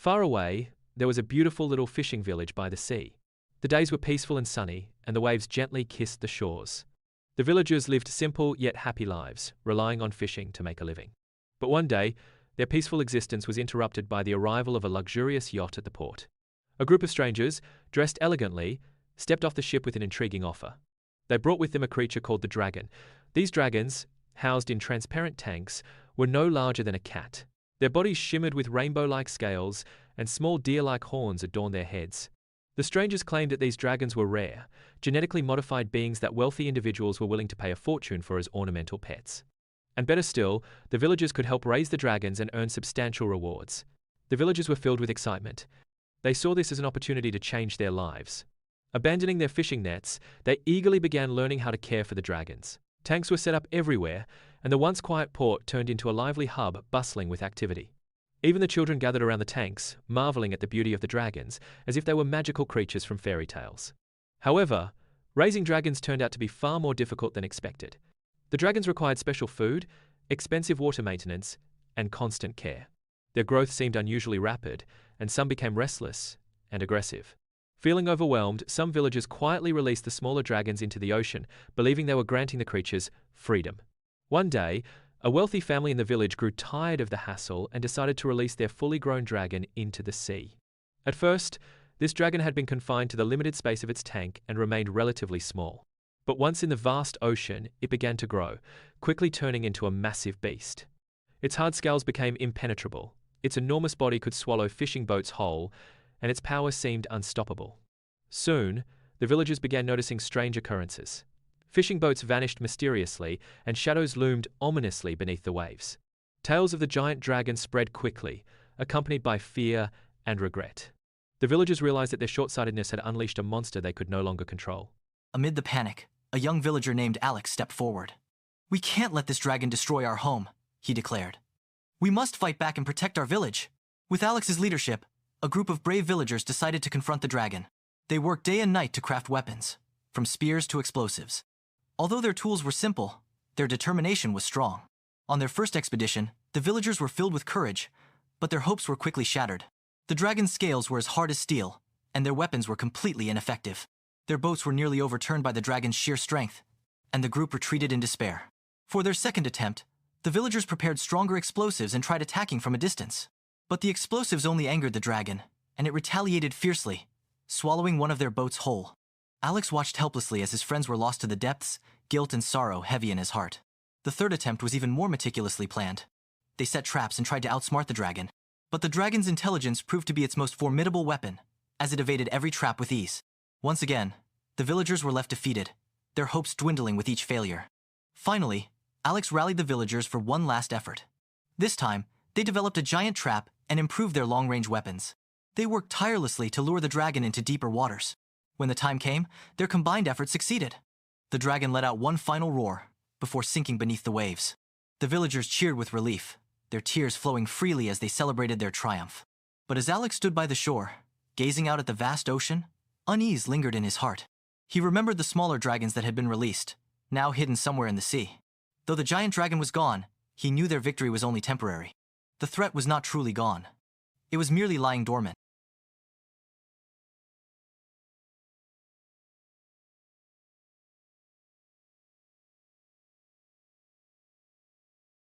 Far away, there was a beautiful little fishing village by the sea. The days were peaceful and sunny, and the waves gently kissed the shores. The villagers lived simple yet happy lives, relying on fishing to make a living. But one day, their peaceful existence was interrupted by the arrival of a luxurious yacht at the port. A group of strangers, dressed elegantly, stepped off the ship with an intriguing offer. They brought with them a creature called the dragon. These dragons, housed in transparent tanks, were no larger than a cat. Their bodies shimmered with rainbow-like scales, and small deer-like horns adorned their heads. The strangers claimed that these dragons were rare, genetically modified beings that wealthy individuals were willing to pay a fortune for as ornamental pets. And better still, the villagers could help raise the dragons and earn substantial rewards. The villagers were filled with excitement. They saw this as an opportunity to change their lives. Abandoning their fishing nets, they eagerly began learning how to care for the dragons. Tanks were set up everywhere, and the once quiet port turned into a lively hub bustling with activity. Even the children gathered around the tanks, marveling at the beauty of the dragons, as if they were magical creatures from fairy tales. However, raising dragons turned out to be far more difficult than expected. The dragons required special food, expensive water maintenance, and constant care. Their growth seemed unusually rapid, and some became restless and aggressive. Feeling overwhelmed, some villagers quietly released the smaller dragons into the ocean, believing they were granting the creatures freedom. One day, a wealthy family in the village grew tired of the hassle and decided to release their fully grown dragon into the sea. At first, this dragon had been confined to the limited space of its tank and remained relatively small. But once in the vast ocean, it began to grow, quickly turning into a massive beast. Its hard scales became impenetrable, its enormous body could swallow fishing boats whole, and its power seemed unstoppable. Soon, the villagers began noticing strange occurrences. Fishing boats vanished mysteriously, and shadows loomed ominously beneath the waves. Tales of the giant dragon spread quickly, accompanied by fear and regret. The villagers realized that their short-sightedness had unleashed a monster they could no longer control. Amid the panic, a young villager named Alex stepped forward. "We can't let this dragon destroy our home," he declared. "We must fight back and protect our village." With Alex's leadership, a group of brave villagers decided to confront the dragon. They worked day and night to craft weapons, from spears to explosives. Although their tools were simple, their determination was strong. On their first expedition, the villagers were filled with courage, but their hopes were quickly shattered. The dragon's scales were as hard as steel, and their weapons were completely ineffective. Their boats were nearly overturned by the dragon's sheer strength, and the group retreated in despair. For their second attempt, the villagers prepared stronger explosives and tried attacking from a distance. But the explosives only angered the dragon, and it retaliated fiercely, swallowing one of their boats whole. Alex watched helplessly as his friends were lost to the depths, guilt and sorrow heavy in his heart. The third attempt was even more meticulously planned. They set traps and tried to outsmart the dragon, but the dragon's intelligence proved to be its most formidable weapon, as it evaded every trap with ease. Once again, the villagers were left defeated, their hopes dwindling with each failure. Finally, Alex rallied the villagers for one last effort. This time, they developed a giant trap and improved their long-range weapons. They worked tirelessly to lure the dragon into deeper waters. When the time came, their combined efforts succeeded. The dragon let out one final roar before sinking beneath the waves. The villagers cheered with relief, their tears flowing freely as they celebrated their triumph. But as Alex stood by the shore, gazing out at the vast ocean, unease lingered in his heart. He remembered the smaller dragons that had been released, now hidden somewhere in the sea. Though the giant dragon was gone, he knew their victory was only temporary. The threat was not truly gone. It was merely lying dormant.